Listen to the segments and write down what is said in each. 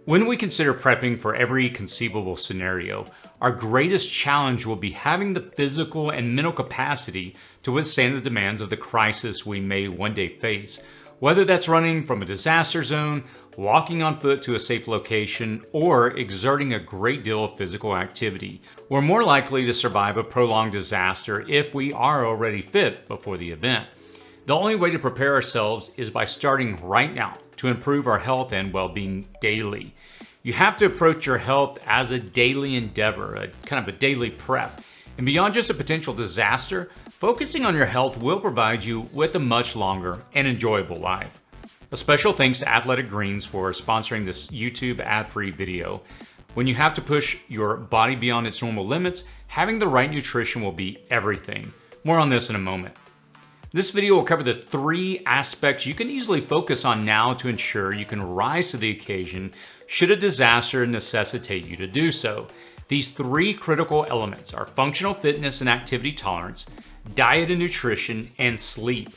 When we consider prepping for every conceivable scenario, our greatest challenge will be having the physical and mental capacity to withstand the demands of the crisis we may one day face. Whether that's running from a disaster zone, walking on foot to a safe location, or exerting a great deal of physical activity, we're more likely to survive a prolonged disaster if we are already fit before the event. The only way to prepare ourselves is by starting right now to improve our health and well-being daily. You have to approach your health as a daily endeavor, a kind of a daily prep. And beyond just a potential disaster, focusing on your health will provide you with a much longer and enjoyable life. A special thanks to Athletic Greens for sponsoring this YouTube ad-free video. When you have to push your body beyond its normal limits, having the right nutrition will be everything. More on this in a moment. This video will cover the 3 aspects you can easily focus on now to ensure you can rise to the occasion should a disaster necessitate you to do so. These 3 critical elements are functional fitness and activity tolerance, diet and nutrition, and sleep.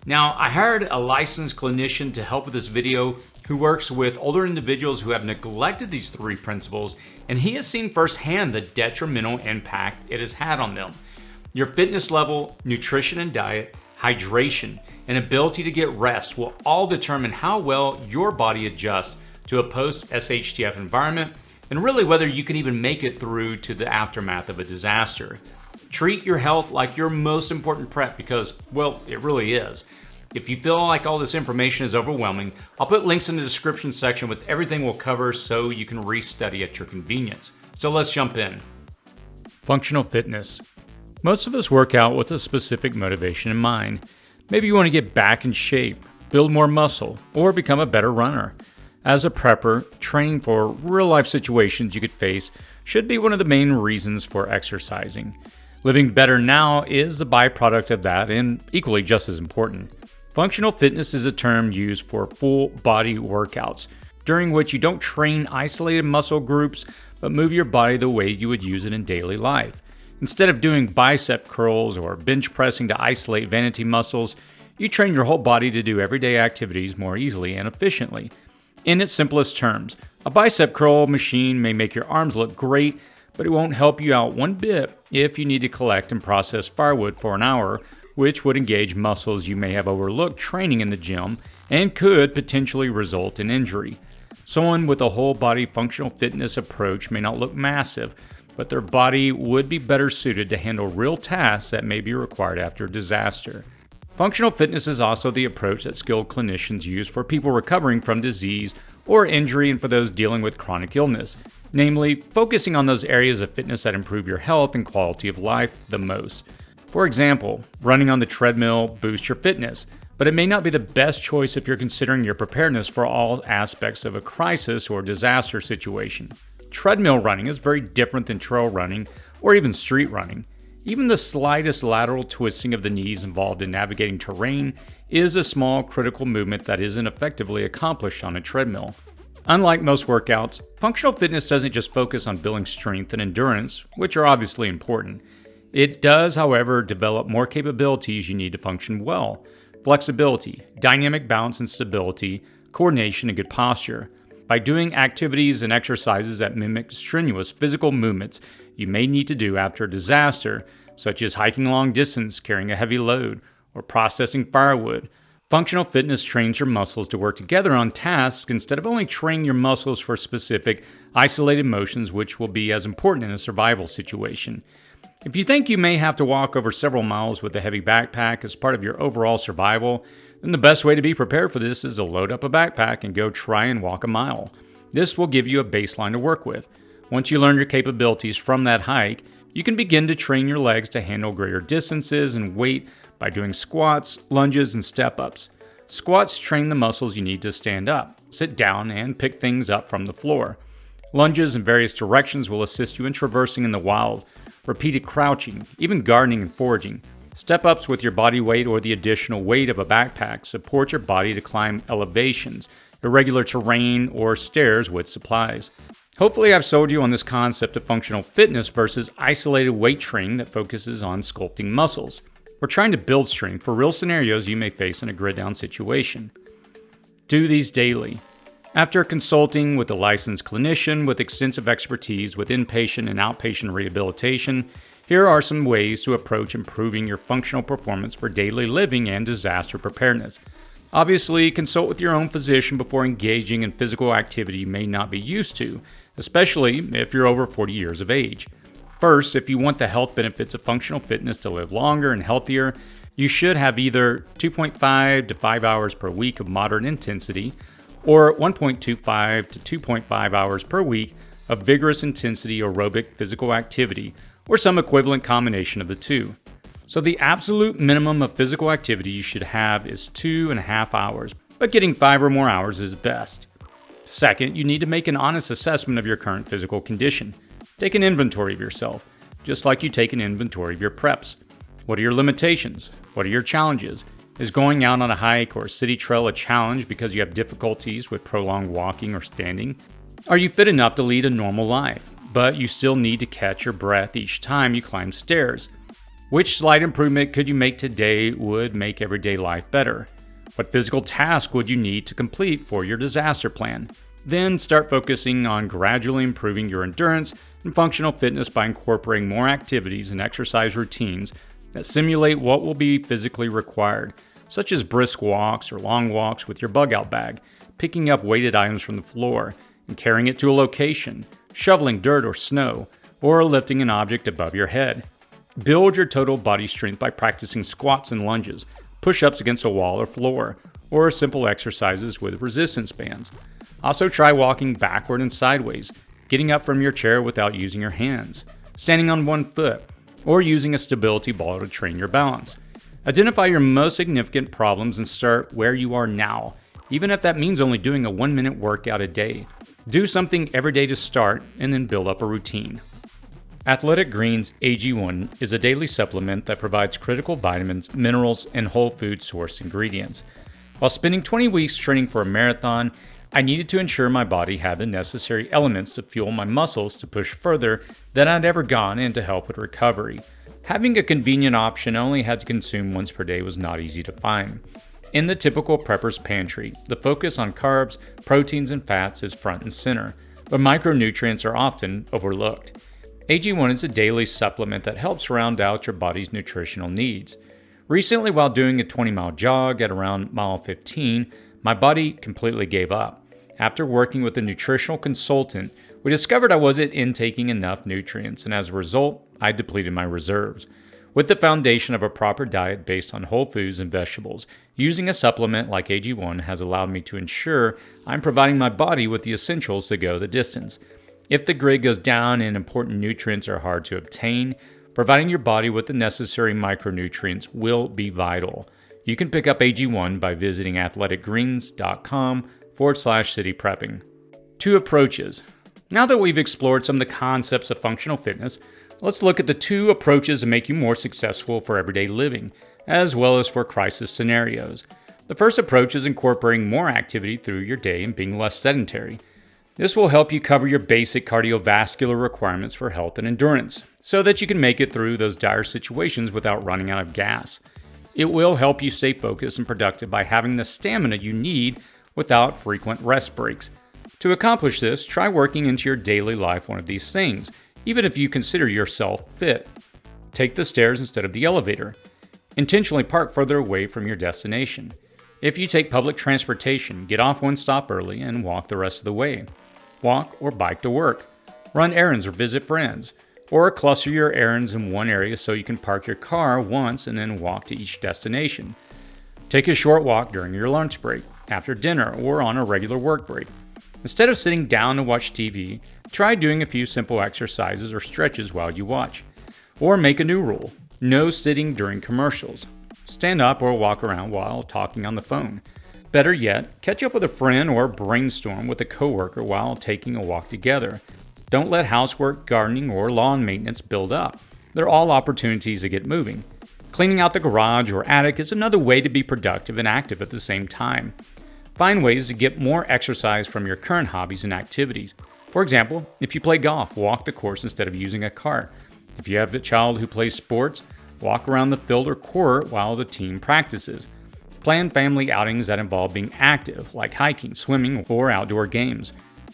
Now, I hired a licensed clinician to help with this video who works with older individuals who have neglected these 3 principles, and he has seen firsthand the detrimental impact it has had on them. Your fitness level, nutrition and diet, hydration, and ability to get rest will all determine how well your body adjusts to a post-SHTF environment, and really whether you can even make it through to the aftermath of a disaster. Treat your health like your most important prep because, well, it really is. If you feel like all this information is overwhelming, I'll put links in the description section with everything we'll cover so you can restudy at your convenience. So let's jump in. Functional fitness. Most of us work out with a specific motivation in mind. Maybe you want to get back in shape, build more muscle, or become a better runner. As a prepper, training for real-life situations you could face should be one of the main reasons for exercising. Living better now is the byproduct of that and equally just as important. Functional fitness is a term used for full body workouts, during which you don't train isolated muscle groups, but move your body the way you would use it in daily life. Instead of doing bicep curls or bench pressing to isolate vanity muscles, you train your whole body to do everyday activities more easily and efficiently. In its simplest terms, a bicep curl machine may make your arms look great, but it won't help you out one bit if you need to collect and process firewood for an hour, which would engage muscles you may have overlooked training in the gym and could potentially result in injury. Someone with a whole body functional fitness approach may not look massive, but their body would be better suited to handle real tasks that may be required after a disaster. Functional fitness is also the approach that skilled clinicians use for people recovering from disease or injury and for those dealing with chronic illness, namely focusing on those areas of fitness that improve your health and quality of life the most. For example, running on the treadmill boosts your fitness, but it may not be the best choice if you're considering your preparedness for all aspects of a crisis or disaster situation. Treadmill running is very different than trail running or even street running. Even the slightest lateral twisting of the knees involved in navigating terrain is a small critical movement that isn't effectively accomplished on a treadmill. Unlike most workouts, functional fitness doesn't just focus on building strength and endurance, which are obviously important. It does, however, develop more capabilities you need to function well: flexibility, dynamic balance and stability, coordination, and good posture. By doing activities and exercises that mimic strenuous physical movements you may need to do after a disaster, such as hiking long distance, carrying a heavy load, or processing firewood, functional fitness trains your muscles to work together on tasks instead of only training your muscles for specific, isolated motions, which will be as important in a survival situation. If you think you may have to walk over several miles with a heavy backpack as part of your overall survival, then the best way to be prepared for this is to load up a backpack and go try and walk a mile. This will give you a baseline to work with. Once you learn your capabilities from that hike, you can begin to train your legs to handle greater distances and weight by doing squats, lunges, and step-ups. Squats train the muscles you need to stand up, sit down, and pick things up from the floor. Lunges in various directions will assist you in traversing in the wild, repeated crouching, even gardening and foraging. Step-ups with your body weight or the additional weight of a backpack support your body to climb elevations, irregular terrain, or stairs with supplies. Hopefully I've sold you on this concept of functional fitness versus isolated weight training that focuses on sculpting muscles. We're trying to build strength for real scenarios you may face in a grid-down situation. Do these daily. After consulting with a licensed clinician with extensive expertise with inpatient and outpatient rehabilitation, here are some ways to approach improving your functional performance for daily living and disaster preparedness. Obviously, consult with your own physician before engaging in physical activity you may not be used to, especially if you're over 40 years of age. First, if you want the health benefits of functional fitness to live longer and healthier, you should have either 2.5 to 5 hours per week of moderate intensity, or 1.25 to 2.5 hours per week of vigorous intensity aerobic physical activity, or some equivalent combination of the two. So the absolute minimum of physical activity you should have is 2.5 hours, but getting 5 or more hours is best. Second, you need to make an honest assessment of your current physical condition. Take an inventory of yourself, just like you take an inventory of your preps. What are your limitations? What are your challenges? Is going out on a hike or city trail a challenge because you have difficulties with prolonged walking or standing? Are you fit enough to lead a normal life, but you still need to catch your breath each time you climb stairs? Which slight improvement could you make today would make everyday life better? What physical task would you need to complete for your disaster plan? Then start focusing on gradually improving your endurance and functional fitness by incorporating more activities and exercise routines that simulate what will be physically required, such as brisk walks or long walks with your bug-out bag, picking up weighted items from the floor and carrying it to a location, shoveling dirt or snow, or lifting an object above your head. Build your total body strength by practicing squats and lunges, push-ups against a wall or floor, or simple exercises with resistance bands. Also try walking backward and sideways, getting up from your chair without using your hands, standing on one foot, or using a stability ball to train your balance. Identify your most significant problems and start where you are now, even if that means only doing a 1-minute workout a day. Do something every day to start, and then build up a routine. Athletic Greens AG1 is a daily supplement that provides critical vitamins, minerals, and whole food source ingredients. While spending 20 weeks training for a marathon, I needed to ensure my body had the necessary elements to fuel my muscles to push further than I'd ever gone and to help with recovery. Having a convenient option I only had to consume once per day was not easy to find. In the typical prepper's pantry, the focus on carbs, proteins, and fats is front and center, but micronutrients are often overlooked. AG1 is a daily supplement that helps round out your body's nutritional needs. Recently, while doing a 20-mile jog at around mile 15, my body completely gave up. After working with a nutritional consultant, we discovered I wasn't intaking enough nutrients, and as a result, I depleted my reserves. With the foundation of a proper diet based on whole foods and vegetables, using a supplement like AG1 has allowed me to ensure I'm providing my body with the essentials to go the distance. If the grid goes down and important nutrients are hard to obtain, providing your body with the necessary micronutrients will be vital. You can pick up AG1 by visiting athleticgreens.com/cityprepping. 2 approaches. Now that we've explored some of the concepts of functional fitness, let's look at the 2 approaches that make you more successful for everyday living, as well as for crisis scenarios. The first approach is incorporating more activity through your day and being less sedentary. This will help you cover your basic cardiovascular requirements for health and endurance, so that you can make it through those dire situations without running out of gas. It will help you stay focused and productive by having the stamina you need without frequent rest breaks. To accomplish this, try working into your daily life one of these things, even if you consider yourself fit. Take the stairs instead of the elevator. Intentionally park further away from your destination. If you take public transportation, get off one stop early and walk the rest of the way. Walk or bike to work. Run errands or visit friends. Or cluster your errands in one area so you can park your car once and then walk to each destination. Take a short walk during your lunch break, after dinner, or on a regular work break. Instead of sitting down to watch TV, try doing a few simple exercises or stretches while you watch. Or make a new rule: no sitting during commercials. Stand up or walk around while talking on the phone. Better yet, catch up with a friend or brainstorm with a coworker while taking a walk together. Don't let housework, gardening, or lawn maintenance build up. They're all opportunities to get moving. Cleaning out the garage or attic is another way to be productive and active at the same time. Find ways to get more exercise from your current hobbies and activities. For example, if you play golf, walk the course instead of using a cart. If you have a child who plays sports, walk around the field or court while the team practices. Plan family outings that involve being active, like hiking, swimming, or outdoor games.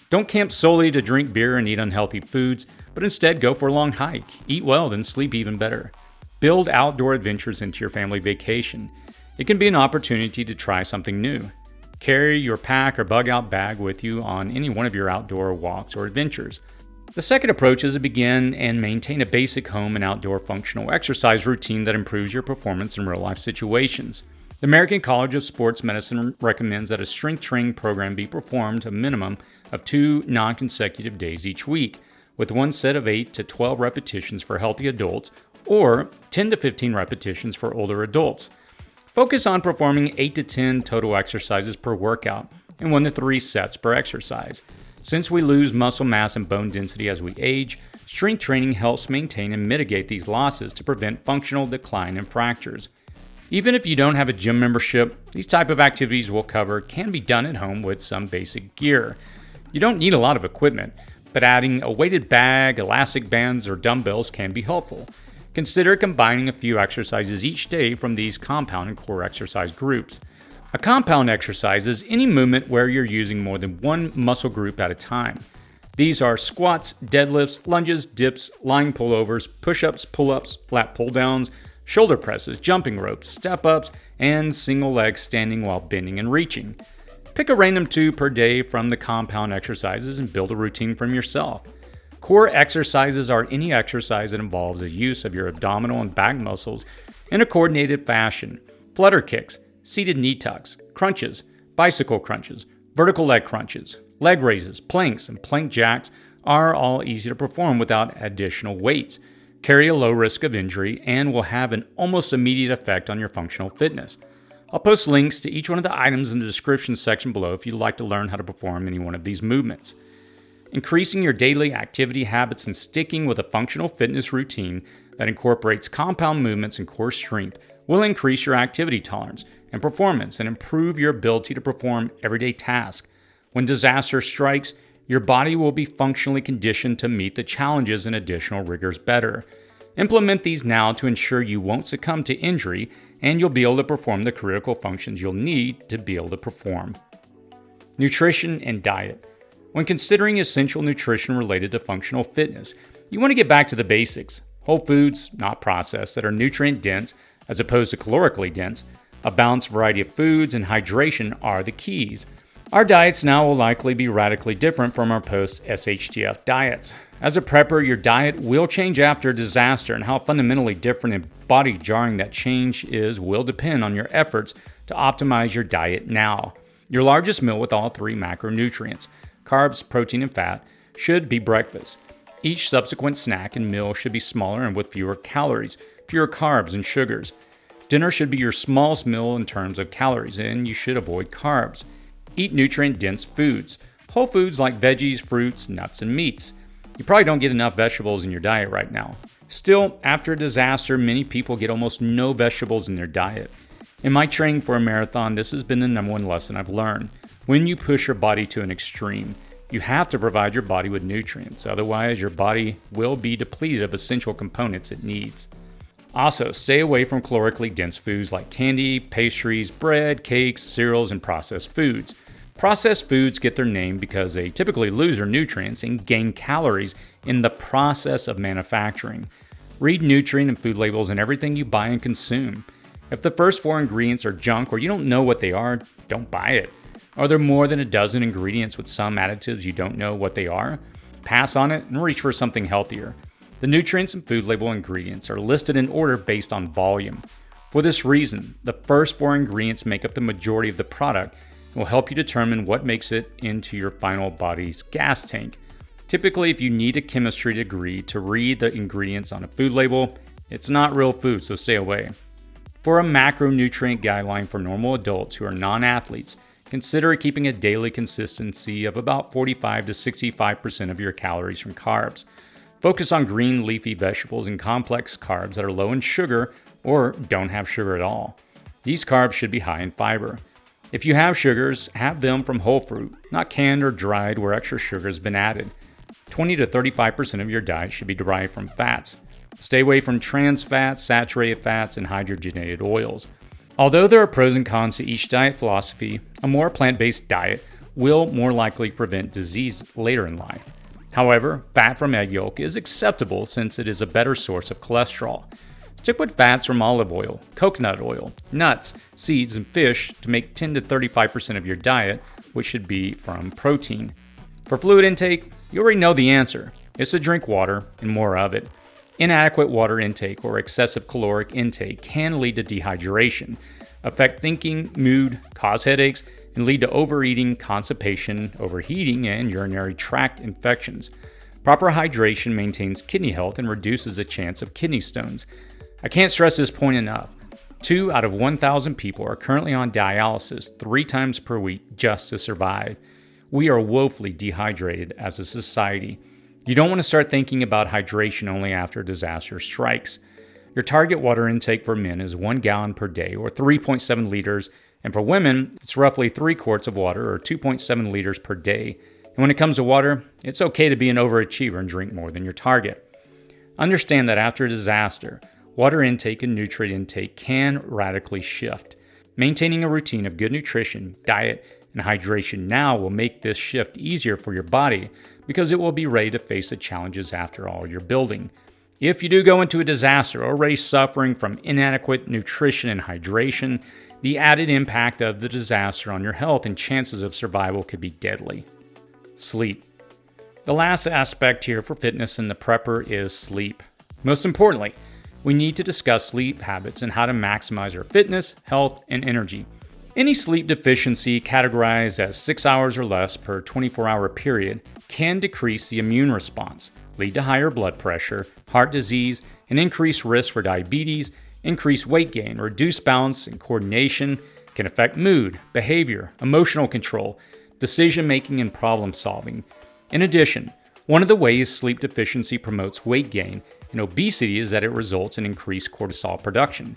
Don't camp solely to drink beer and eat unhealthy foods, but instead go for a long hike, eat well, then sleep even better. Build outdoor adventures into your family vacation. It can be an opportunity to try something new. Carry your pack or bug-out bag with you on any one of your outdoor walks or adventures. The second approach is to begin and maintain a basic home and outdoor functional exercise routine that improves your performance in real-life situations. The American College of Sports Medicine recommends that a strength training program be performed a minimum of 2 non-consecutive days each week, with one set of 8 to 12 repetitions for healthy adults or 10 to 15 repetitions for older adults. Focus on performing 8 to 10 total exercises per workout and 1 to 3 sets per exercise. Since we lose muscle mass and bone density as we age, strength training helps maintain and mitigate these losses to prevent functional decline and fractures. Even if you don't have a gym membership, these type of activities we'll cover can be done at home with some basic gear. You don't need a lot of equipment, but adding a weighted bag, elastic bands, or dumbbells can be helpful. Consider combining a few exercises each day from these compound and core exercise groups. A compound exercise is any movement where you're using more than one muscle group at a time. These are squats, deadlifts, lunges, dips, lying pullovers, push-ups, pull-ups, lat pull-downs, shoulder presses, jumping ropes, step-ups, and single leg standing while bending and reaching. Pick a random 2 per day from the compound exercises and build a routine from yourself. Core exercises are any exercise that involves the use of your abdominal and back muscles in a coordinated fashion. Flutter kicks, seated knee tucks, crunches, bicycle crunches, vertical leg crunches, leg raises, planks, and plank jacks are all easy to perform without additional weights, carry a low risk of injury, and will have an almost immediate effect on your functional fitness. I'll post links to each one of the items in the description section below if you'd like to learn how to perform any one of these movements. Increasing your daily activity habits and sticking with a functional fitness routine that incorporates compound movements and core strength will increase your activity tolerance and performance and improve your ability to perform everyday tasks. When disaster strikes, your body will be functionally conditioned to meet the challenges and additional rigors better. Implement these now to ensure you won't succumb to injury and you'll be able to perform the critical functions you'll need to be able to perform. Nutrition and diet. When considering essential nutrition related to functional fitness, you want to get back to the basics. Whole foods, not processed, that are nutrient dense as opposed to calorically dense. A balanced variety of foods and hydration are the keys. Our diets now will likely be radically different from our post-SHTF diets. As a prepper, your diet will change after a disaster, and how fundamentally different and body-jarring that change is will depend on your efforts to optimize your diet now. Your largest meal with all 3 macronutrients, carbs, protein, and fat, should be breakfast. Each subsequent snack and meal should be smaller and with fewer calories, fewer carbs and sugars. Dinner should be your smallest meal in terms of calories, and you should avoid carbs. Eat nutrient-dense foods, whole foods like veggies, fruits, nuts, and meats. You probably don't get enough vegetables in your diet right now. Still, after a disaster, many people get almost no vegetables in their diet. In my training for a marathon, this has been the number one lesson I've learned. When you push your body to an extreme, you have to provide your body with nutrients. Otherwise, your body will be depleted of essential components it needs. Also, stay away from calorically dense foods like candy, pastries, bread, cakes, cereals, and processed foods. Processed foods get their name because they typically lose their nutrients and gain calories in the process of manufacturing. Read nutrient and food labels in everything you buy and consume. If the first 4 ingredients are junk or you don't know what they are, don't buy it. Are there more than a dozen ingredients with some additives you don't know what they are? Pass on it and reach for something healthier. The nutrients and food label ingredients are listed in order based on volume. For this reason, the first 4 ingredients make up the majority of the product and will help you determine what makes it into your final body's gas tank. Typically, if you need a chemistry degree to read the ingredients on a food label, it's not real food, so stay away. For a macronutrient guideline for normal adults who are non-athletes, consider keeping a daily consistency of about 45 to 65% of your calories from carbs. Focus on green leafy vegetables and complex carbs that are low in sugar or don't have sugar at all. These carbs should be high in fiber. If you have sugars, have them from whole fruit, not canned or dried where extra sugar has been added. 20 to 35% of your diet should be derived from fats. Stay away from trans fats, saturated fats, and hydrogenated oils. Although there are pros and cons to each diet philosophy, a more plant-based diet will more likely prevent disease later in life. However, fat from egg yolk is acceptable since it is a better source of cholesterol. Stick with fats from olive oil, coconut oil, nuts, seeds, and fish to make 10 to 35% of your diet, which should be from protein. For fluid intake, you already know the answer. It's to drink water and more of it. Inadequate water intake or excessive caloric intake can lead to dehydration, affect thinking, mood, cause headaches, and lead to overeating, constipation, overheating, and urinary tract infections. Proper hydration maintains kidney health and reduces the chance of kidney stones. I can't stress this point enough. 2 out of 1,000 people are currently on dialysis 3 times per week just to survive. We are woefully dehydrated as a society. You don't want to start thinking about hydration only after disaster strikes. Your target water intake for men is 1 gallon per day, or 3.7 liters, and for women, it's roughly 3 quarts of water, or 2.7 liters per day. And when it comes to water, it's okay to be an overachiever and drink more than your target. Understand that after a disaster, water intake and nutrient intake can radically shift. Maintaining a routine of good nutrition, diet, and hydration now will make this shift easier for your body because it will be ready to face the challenges after all you're building. If you do go into a disaster already suffering from inadequate nutrition and hydration, the added impact of the disaster on your health and chances of survival could be deadly. Sleep. The last aspect here for fitness in the prepper is sleep. Most importantly, we need to discuss sleep habits and how to maximize our fitness, health, and energy. Any sleep deficiency categorized as 6 hours or less per 24-hour period can decrease the immune response, lead to higher blood pressure, heart disease, and increased risk for diabetes, increased weight gain, reduced balance and coordination, can affect mood, behavior, emotional control, decision-making, and problem-solving. In addition, one of the ways sleep deficiency promotes weight gain and obesity is that it results in increased cortisol production.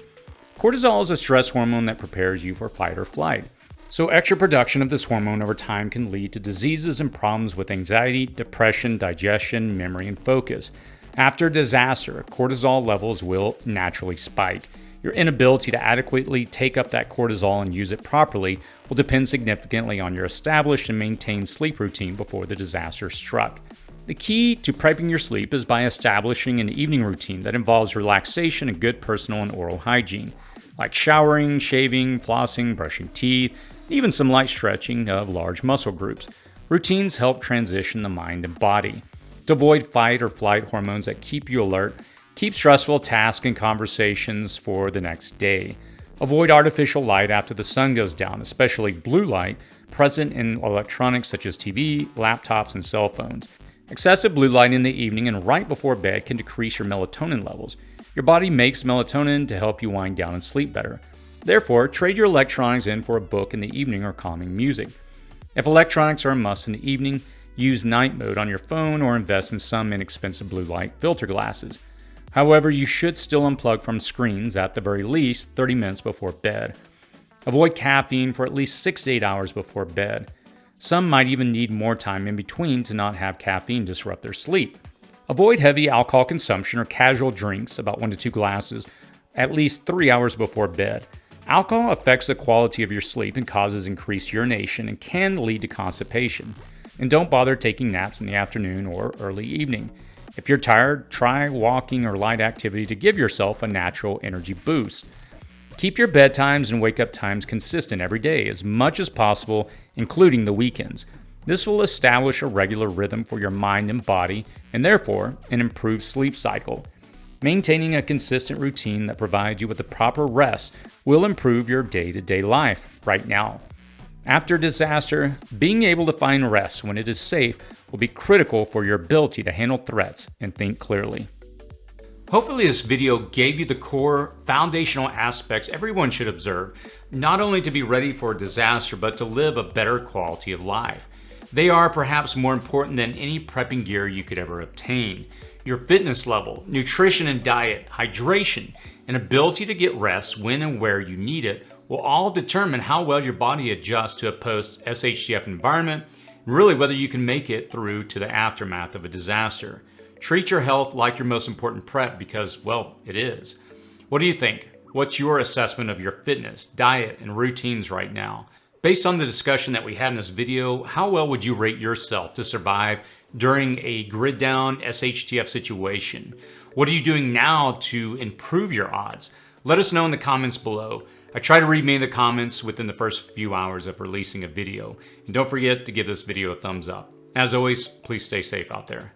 Cortisol is a stress hormone that prepares you for fight or flight. So extra production of this hormone over time can lead to diseases and problems with anxiety, depression, digestion, memory, and focus. After a disaster, cortisol levels will naturally spike. Your inability to adequately take up that cortisol and use it properly will depend significantly on your established and maintained sleep routine before the disaster struck. The key to prepping your sleep is by establishing an evening routine that involves relaxation and good personal and oral hygiene, like showering, shaving, flossing, brushing teeth, even some light stretching of large muscle groups. Routines help transition the mind and body. To avoid fight or flight hormones that keep you alert, keep stressful tasks and conversations for the next day. Avoid artificial light after the sun goes down, especially blue light present in electronics such as TV, laptops, and cell phones. Excessive blue light in the evening and right before bed can decrease your melatonin levels. Your body makes melatonin to help you wind down and sleep better. Therefore, trade your electronics in for a book in the evening or calming music. If electronics are a must in the evening, use night mode on your phone or invest in some inexpensive blue light filter glasses. However, you should still unplug from screens at the very least 30 minutes before bed. Avoid caffeine for at least 6 to 8 hours before bed. Some might even need more time in between to not have caffeine disrupt their sleep. Avoid heavy alcohol consumption or casual drinks, about 1 to 2 glasses, at least 3 hours before bed. Alcohol affects the quality of your sleep and causes increased urination and can lead to constipation. And don't bother taking naps in the afternoon or early evening. If you're tired, try walking or light activity to give yourself a natural energy boost. Keep your bedtimes and wake-up times consistent every day as much as possible, including the weekends. This will establish a regular rhythm for your mind and body, and therefore, an improved sleep cycle. Maintaining a consistent routine that provides you with the proper rest will improve your day-to-day life right now. After disaster, being able to find rest when it is safe will be critical for your ability to handle threats and think clearly. Hopefully this video gave you the core foundational aspects everyone should observe, not only to be ready for a disaster, but to live a better quality of life. They are perhaps more important than any prepping gear you could ever obtain. Your fitness level, nutrition and diet, hydration, and ability to get rest when and where you need it will all determine how well your body adjusts to a post-SHTF environment, and really whether you can make it through to the aftermath of a disaster. Treat your health like your most important prep because, well, it is. What do you think? What's your assessment of your fitness, diet, and routines right now? Based on the discussion that we had in this video, how well would you rate yourself to survive during a grid down SHTF situation? What are you doing now to improve your odds? Let us know in the comments below. I try to read many of the comments within the first few hours of releasing a video. And don't forget to give this video a thumbs up. As always, please stay safe out there.